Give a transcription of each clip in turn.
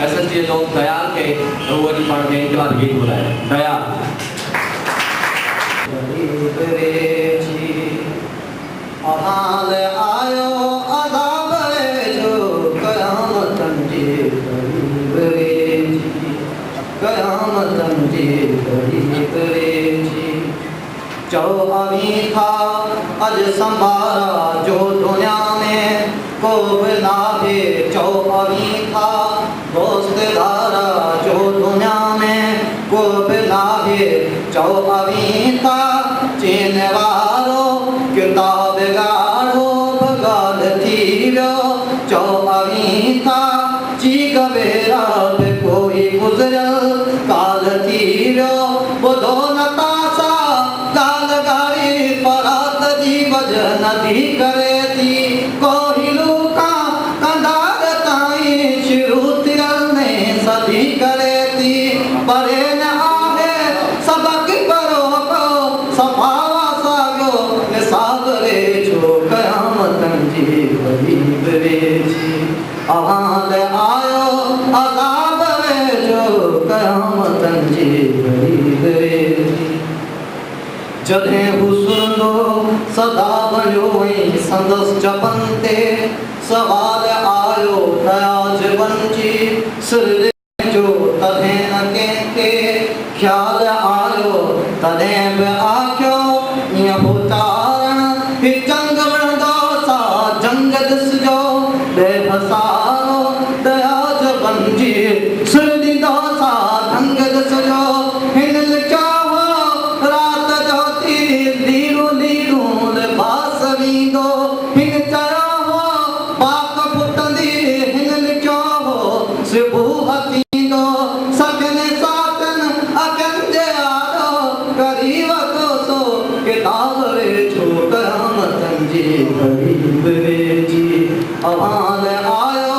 ऐसा चीज लोग दयाल के वो जी पढ़ के इनके बाद गीत बुलाए दयाल अहाल आयो अदाब जो कयामतन जे करीब रे जी कयामतन जे करीब रे जी चो अभी था अज संभारा जो दुनिया में को बिना है चो अभी था दोस्त धारा जो दुनिया में को बिना है चो अभी था चीन वारो किताब गाड़ो भगाल थी व्यो चो अभी था चीक बेरा पे कोई गुजरल काल थी व्यो बुधो नतासा काल गाड़ी परात जी वजन दी करे थी कोहिलू का कंधार ताई शुरू तिरल ने सदी करे थी परे न आहे सबक करो को सफावा सागो निसाब रे जो कयामतन जी करीब रे जी अहाल आयो अदाब रे जो कयामतन जी करीब रे जी जॾहिं हुस्नो सदा बणियो वई संदसि जबन ते सवाल आयो दयाज बणिजी सिर जो तॾहिं न कंहिंखे ख़्याल आयो तॾहिं बि आखियो ईअं उतारण ही जंग वणंदो सा जंग ॾिसजो बेभसारो दयाज बणिजी सिर ॾींदो सा ढंग ॾिसजो हिन लिखियो करीब रे जी अहाल आयो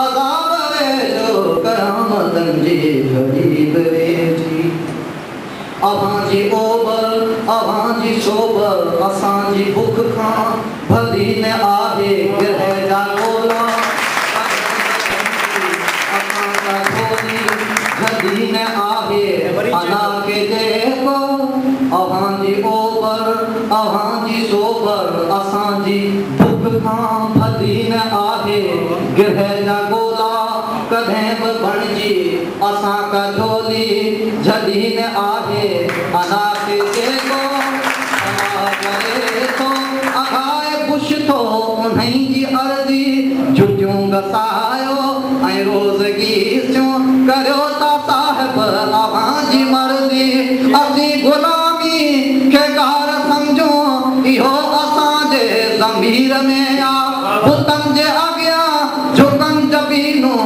अदाब रे जो कयामतन जी करीब रे जी अवां जी ओबर अवां जी सोबर असां जी बुख खां भली न आहे ग्रह जा ॻोल्हा असां का खोली भली न आहे अना के जेको अवां जी ओबर अवां जी सोबर असां जी बुख खां भली न आहे ग्रह जा ॻोल्हा कॾहिं बि बणिजी असां का झोली जॾहिं न आहे अना ते जेको अना करे थो अघाए ख़ुशि थो उन्हई जी अर्ज़ी जुटियूं घसायो ऐं रोज़गीसियूं करियो था साहिब अवां जी मर्ज़ी असीं ग़ुलामी खे कार सम्झो इहो असांजे ज़मीर में आ बुतनि जे अॻियां झुकनि जबीनूं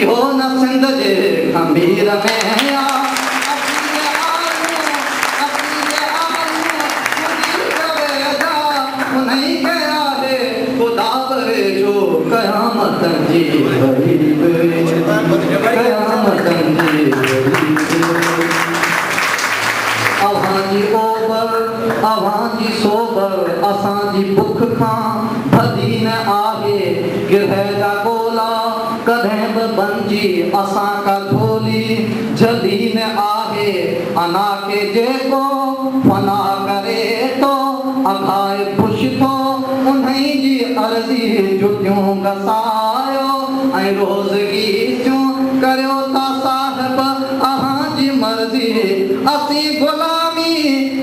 इहो न सिंध जे खमीर में आ कयामतन जी करीब कयामतन जी अवां जी ओबर अवां जी सोबर असां जी बुख खां भली न आहे ग्रह जा ॻोल्हा कॾहिं बि बणिजी असां का झोली जली न आहे अना के जेको फना करे थो अघाए ख़ुशि थो उन्हई जी अर्ज़ी जुटियूं घसायो ऐं रोज़गीसियूं करियो था साहिब अहां जी मर्ज़ी असीं ग़ुलामी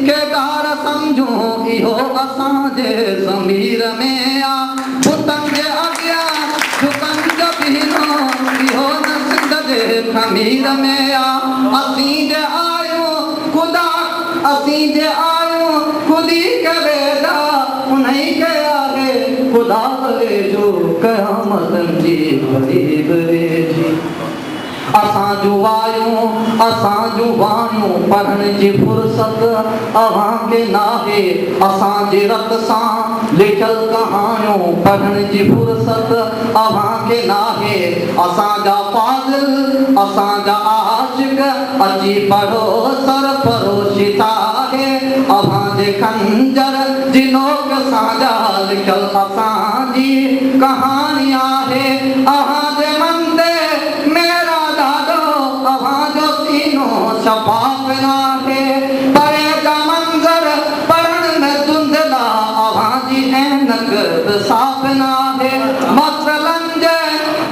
खे कार सम्झूं इहो असांजे ज़मीर में आ बुतनि जे अॻियां झुकनि जबीनूं इहो न सिंध जे खमीर में आ असीं जे आहियूं ख़ुदा असीं जे आहियूं ख़ुदी करे दा उन्हई खे आहे ख़ुदा रे जो कयामतन जी करीब रे जी असां जूं वाणियूं पढ़ण जी फुर्सत अव्हां खे नाहे असांजे रत सां लिखियल कहाणियूं पढ़ण जी फुर्सत अव्हां खे नाहे असांजा फाज़िल असांजा आशिक़ अची पढ़ो सरफरोशी आहे अव्हां जे खंजर जी नोक सां जा लिखियल असांजी कहाणी आहे अव्हां जे मन ते मेरा शफाफ नाहे परे जा मंज़र पढ़ण में धुंधला अव्हांजी ऐनक साफ़ नाहे मसलन जे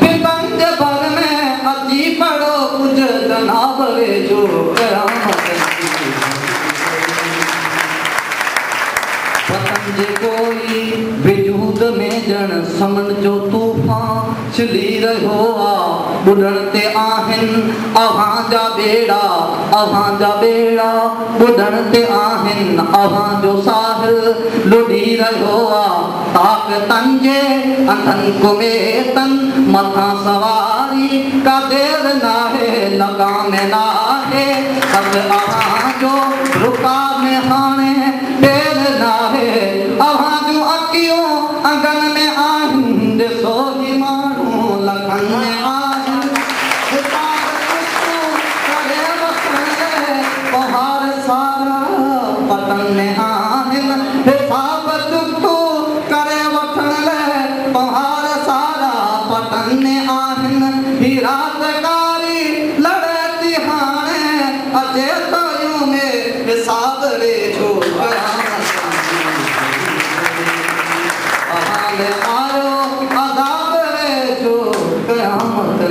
फितन जे भर में अची पढ़ो कुझु जनाब वेझो क़यामत वतन जे कोई वजूद में ॼण समन जो तूफ़ान छिली रहियो आहे ॿुॾण ते आहिनि अव्हांजा ॿेड़ा ॿुॾण ते आहिनि अव्हांजो साहिल लुॾी रहियो आहे ताक़तनि जे अंधनि कुमेतनि मथां सवारी का देर नाहे लगाम नाहे बसि अव्हांजो रुकाब में हाणे देर नाहे अव्हांजूं अखियूं अंगन में आहिनि ॾिसो ही माण्हू लखनि में आहिनि पहाड़ सारा पतन में आहिनि हिसाब चुटू करे वठण लाइ पहाड़ सारा पतन में आहिनि ही रातकारी लड़े थी हाणे अचे तयूं में हिसाब वेझो आयो अदाब वेझो क़यामत